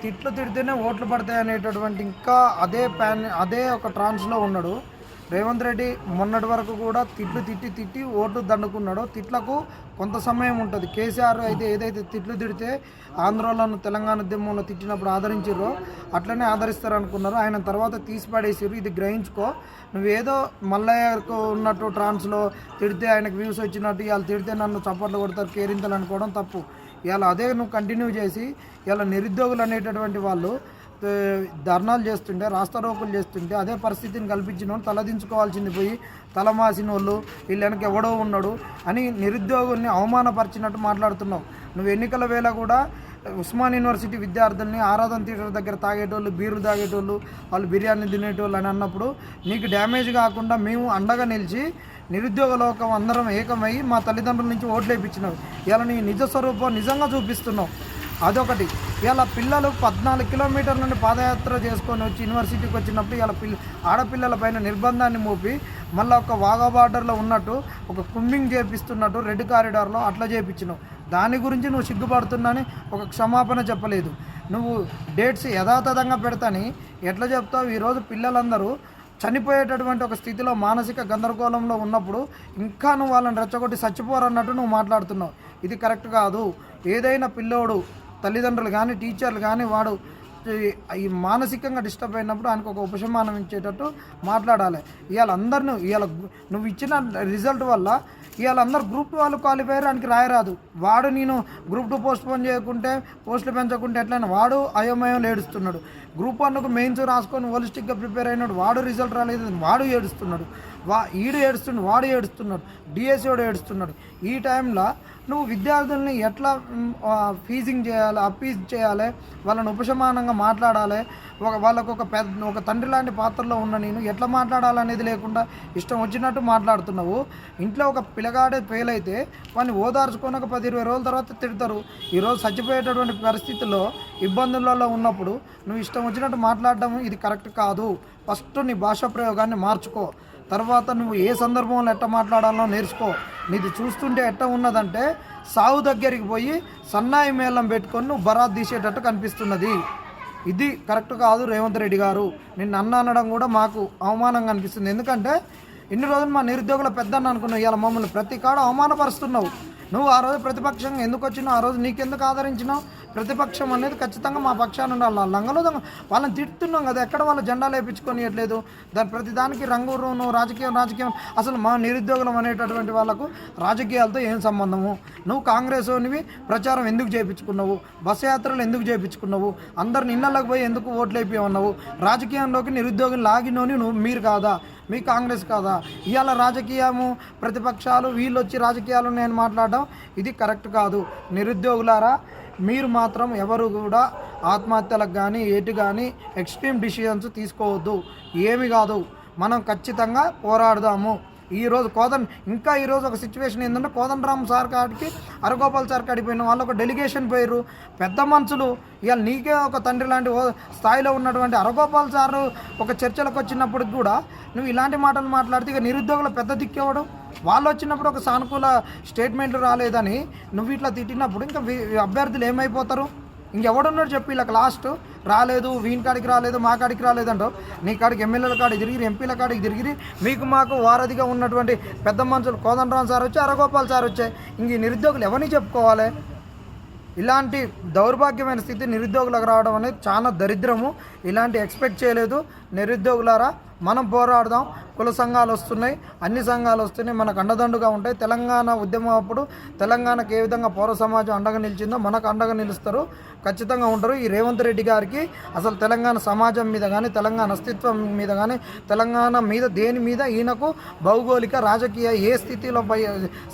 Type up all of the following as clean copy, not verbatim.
తిట్లు తిడితేనే ఓట్లు పడతాయి అనేటటువంటి ఇంకా అదే ఒక ట్రాన్స్లో ఉన్నాడు రేవంత్ రెడ్డి. మొన్నటి వరకు కూడా తిట్లు తిట్టి ఓట్లు దండుకున్నాడో తిట్లకు కొంత సమయం ఉంటుంది. కేసీఆర్ అయితే ఏదైతే తిట్లు తిడితే ఆంధ్రలోను తెలంగాణ ఉద్యమంలో తిట్టినప్పుడు ఆదరించారో అట్లనే ఆదరిస్తారనుకున్నారు. ఆయన తర్వాత తీసి పడేసారు. ఇది గ్రహించుకో. నువ్వేదో మల్లయ్యకు ఉన్నట్టు ట్రాన్స్లో తిడితే ఆయనకు వ్యూస్ వచ్చినట్టు ఇవాళ తిడితే నన్ను చప్పట్లు కొడతారు కేరింతలు అనుకోవడం తప్పు. ఇవాళ అదే నువ్వు కంటిన్యూ చేసి ఇవాళ నిరుద్యోగులు అనేటటువంటి వాళ్ళు ధర్నాలు చేస్తుంటే రాస్తారోకులు చేస్తుంటే అదే పరిస్థితిని కల్పించిన వాళ్ళు తలదించుకోవాల్సింది పోయి తలమాసిన వాళ్ళు వీళ్ళు వెనక ఎవడో ఉన్నాడు అని నిరుద్యోగుల్ని అవమానపరిచినట్టు మాట్లాడుతున్నావు. నువ్వు ఎన్నికల వేళ కూడా ఉస్మాన్ యూనివర్సిటీ విద్యార్థుల్ని ఆరాధన థియేటర్ దగ్గర తాగేటోళ్ళు, బీర్లు తాగేటోళ్ళు, వాళ్ళు బిర్యానీ తినేటోళ్ళు అని అన్నప్పుడు నీకు డ్యామేజ్ కాకుండా మేము అండగా నిలిచి నిరుద్యోగ లోకం అందరం ఏకమై మా తల్లిదండ్రుల నుంచి ఓట్లు వేయించినావు. ఇలా నీ నిజ స్వరూపం నిజంగా చూపిస్తున్నావు. అదొకటి. ఇలా పిల్లలు 14 కిలోమీటర్ల నుండి పాదయాత్ర చేసుకొని వచ్చి యూనివర్సిటీకి వచ్చినప్పుడు ఇలా ఆడపిల్లల పైన నిర్బంధాన్ని మోపి మళ్ళీ ఒక వాగా బార్డర్లో ఉన్నట్టు ఒక కుంబింగ్ చేపిస్తున్నట్టు రెడ్ కారిడార్లో అట్లా చేయించినావు. దాని గురించి నువ్వు సిగ్గుపడుతున్నాని ఒక క్షమాపణ చెప్పలేదు. నువ్వు డేట్స్ యథాతథంగా పెడతాని ఎట్లా చెప్తావు? ఈరోజు పిల్లలందరూ చనిపోయేటటువంటి ఒక స్థితిలో మానసిక గందరగోళంలో ఉన్నప్పుడు ఇంకా నువ్వు వాళ్ళని రెచ్చగొట్టి చచ్చిపోరన్నట్టు నువ్వు మాట్లాడుతున్నావు. ఇది కరెక్ట్ కాదు. ఏదైనా పిల్లోడు తల్లిదండ్రులు కానీ టీచర్లు కానీ వాడు ఈ మానసికంగా డిస్టర్బ్ అయినప్పుడు ఆయనకు ఒక ఉపశమనం ఇచ్చేటట్టు మాట్లాడాలి. ఇవాళ అందరిని నువ్వు ఇచ్చిన రిజల్ట్ వల్ల ఇవాళ అందరు గ్రూప్ 2 వాళ్ళు క్వాలిఫై అయ్యారు. ఆయనకి రాయరాదు. వాడు నేను గ్రూప్ 2 పోస్ట్పోన్ చేయకుంటే పోస్టులు పెంచకుంటే ఎట్లయినా వాడు అయోమయంలో ఏడుస్తున్నాడు. గ్రూప్ 1కు మెయిన్స్ రాసుకొని హోలిస్టిక్గా ప్రిపేర్ అయినాడు. వాడు రిజల్ట్ రాలేదు, వాడు ఏడుస్తున్నాడు. ఈడు ఏడుస్తున్నాడు, వాడు ఏడుస్తున్నాడు, డిఎస్సి వాడు ఏడుస్తున్నాడు. ఈ టైంలో నువ్వు విద్యార్థుల్ని ఎట్లా ఫీజింగ్ చేయాలి, అప్పీజ్ చేయాలి, వాళ్ళని ఉపశమానంగా మాట్లాడాలి, వాళ్ళకు ఒక తండ్రి లాంటి పాత్రలో ఉన్న నేను ఎట్లా మాట్లాడాలనేది లేకుండా ఇష్టం వచ్చినట్టు మాట్లాడుతున్నావు. ఇంట్లో ఒక పిల్లగాడే ఫెయిల్ అయితే వాడిని ఓదార్చుకొని ఒక 10-20 రోజుల తర్వాత తిడతారు. ఈరోజు చచ్చిపోయేటటువంటి పరిస్థితుల్లో ఇబ్బందులలో ఉన్నప్పుడు నువ్వు ఇష్టం వచ్చినట్టు మాట్లాడడం ఇది కరెక్ట్ కాదు. ఫస్ట్ నీ భాషా ప్రయోగాన్ని మార్చుకో. తర్వాత నువ్వు ఏ సందర్భంలో ఎట్ట మాట్లాడాలో నేర్చుకో. నీది చూస్తుంటే ఎట్ట ఉన్నదంటే సావు దగ్గరికి పోయి సన్నాయి మేళం పెట్టుకొని నువ్వు బరాత్ తీసేటట్టు కనిపిస్తున్నది. ఇది కరెక్ట్ కాదు రేవంత్ రెడ్డి గారు. నిన్ను అనడం కూడా మాకు అవమానంగా అనిపిస్తుంది. ఎందుకంటే ఇన్ని రోజులు మా నిరుద్యోగుల పెద్దన్న అనుకున్నావు, ఇవాళ మమ్మల్ని ప్రతి కాడ అవమానపరుస్తున్నావు. నువ్వు ఆ రోజు ప్రతిపక్షంగా ఎందుకు వచ్చినావు? ఆ రోజు నీకెందుకు ఆదరించినావు? ప్రతిపక్షం అనేది ఖచ్చితంగా మా పక్షాన్ని ఉండాలి. లంగలో వాళ్ళని తిడుతున్నాం కదా, ఎక్కడ వాళ్ళ జెండాలు వేయించుకొనియట్లేదు. ప్రతి దానికి రంగు రాజకీయం. అసలు మా నిరుద్యోగులం అనేటటువంటి వాళ్ళకు రాజకీయాలతో ఏం సంబంధము? నువ్వు కాంగ్రెస్ వానివి ప్రచారం ఎందుకు చేయించుకున్నావు? బస్సు యాత్రలు ఎందుకు చేయించుకున్నావు? అందరిని ఇళ్ళకి పోయి ఎందుకు ఓట్లు అయిపోయావు? రాజకీయంలోకి నిరుద్యోగులు లాగినోని మీరు కాదా? మీ కాంగ్రెస్ కాదా? ఇవాళ రాజకీయము ప్రతిపక్షాలు వీళ్ళు వచ్చి రాజకీయాలు నేను మాట్లాడడం ఇది కరెక్ట్ కాదు. నిరుద్యోగులారా, మీరు మాత్రం ఎవరు కూడా ఆత్మహత్యలకు కానీ ఏటి కానీ ఎక్స్ట్రీమ్ డిసిషన్స్ తీసుకోవద్దు. ఏమి కాదు, మనం ఖచ్చితంగా పోరాడదాము. ఈరోజు ఈరోజు ఒక సిచ్యువేషన్ ఏంటంటే కోదండరామ్ సార్ కాడికి హరగోపాల్ సార్ కాడికి పోయిన వాళ్ళు ఒక డెలిగేషన్ పోయారు. పెద్ద మనుషులు ఇవాళ నీకే ఒక తండ్రి లాంటి స్థాయిలో ఉన్నటువంటి హరగోపాల్ సారు ఒక చర్చలకు వచ్చినప్పటికి కూడా నువ్వు ఇలాంటి మాటలు మాట్లాడితే ఇక నిరుద్యోగుల పెద్ద దిక్కేవడం. వాళ్ళు వచ్చినప్పుడు ఒక సానుకూల స్టేట్మెంట్లు రాలేదని నువ్వు ఇట్లా తిట్టినప్పుడు ఇంకా అభ్యర్థులు ఏమైపోతారు? ఇంకెవడున్నాడు చెప్పి ఇలా లాస్ట్ రాలేదు, వీని కాడికి రాలేదు, మా కాడికి రాలేదంటావు. నీ కాడికి ఎమ్మెల్యేల కాడికి తిరిగి ఎంపీల కాడికి తిరిగి మీకు మాకు వారధిగా ఉన్నటువంటి పెద్ద మనుషులు కోదండరామ్ సార్ వచ్చి హరగోపాల్ సార్ వచ్చాయి. ఇంక ఈ నిరుద్యోగులు ఎవరిని చెప్పుకోవాలి? ఇలాంటి దౌర్భాగ్యమైన స్థితి నిరుద్యోగులకు రావడం అనేది చాలా దరిద్రము. ఇలాంటి ఎక్స్పెక్ట్ చేయలేదు. నిరుద్యోగులారా, మనం పోరాడదాం. కుల సంఘాలు వస్తున్నాయి, అన్ని సంఘాలు వస్తున్నాయి, మనకు అండదండుగా ఉంటాయి. తెలంగాణ ఉద్యమం అప్పుడు తెలంగాణకు ఏ విధంగా పౌర సమాజం అండగా నిలిచిందో మనకు అండగా నిలుస్తారు, ఖచ్చితంగా ఉంటారు. ఈ రేవంత్ రెడ్డి గారికి అసలు తెలంగాణ సమాజం మీద కానీ తెలంగాణ అస్తిత్వం మీద కానీ తెలంగాణ మీద దేని మీద ఈయనకు భౌగోళిక రాజకీయ ఏ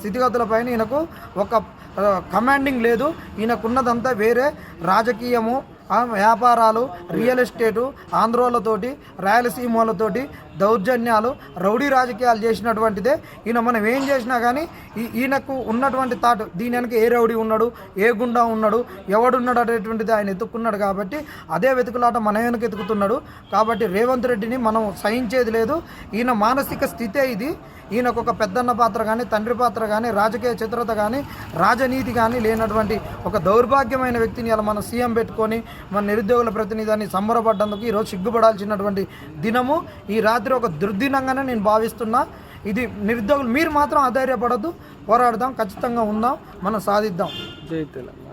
స్థితిగతులపైన ఈయనకు ఒక కమాండింగ్ లేదు. ఈయనకున్నదంతా వేరే రాజకీయము, వ్యాపారాలు, రియల్ ఎస్టేటు, ఆంధ్రోలతోటి రాయలసీమలతోటి దౌర్జన్యాలు, రౌడీ రాజకీయాలు చేసినటువంటిదే ఈయన. మనం ఏం చేసినా కానీ ఈయనకు ఉన్నటువంటి థాట్ దీని వెనక ఏ రౌడీ ఉన్నాడు, ఏ గుండా ఉన్నాడు, ఎవడున్నాడు అనేటువంటిది ఆయన ఎత్తుక్కున్నాడు. కాబట్టి అదే వెతుకులాట మన వెనక ఎత్తుకుతున్నాడు. కాబట్టి రేవంత్ రెడ్డిని మనం సహించేది లేదు. ఈయన మానసిక స్థితే ఇది. ఈయనకు ఒక పెద్దన్న పాత్ర కానీ, తండ్రి పాత్ర కానీ, రాజకీయ చిత్రత కానీ, రాజనీతి కానీ లేనటువంటి ఒక దౌర్భాగ్యమైన వ్యక్తిని ఇలా మన సీఎం పెట్టుకొని మన నిరుద్యోగుల ప్రతినిధిని సంబరపడ్డందుకు ఈరోజు సిగ్గుపడాల్సినటువంటి దినము. ఈ రాత్రి ఒక దుర్దినంగానే నేను భావిస్తున్నా. ఇది నిరుద్యోగులు మీరు మాత్రం అధైర్యపడద్దు, పోరాడదాం, ఖచ్చితంగా ఉందాం, మనం సాధిద్దాం. జై తెలంగాణ.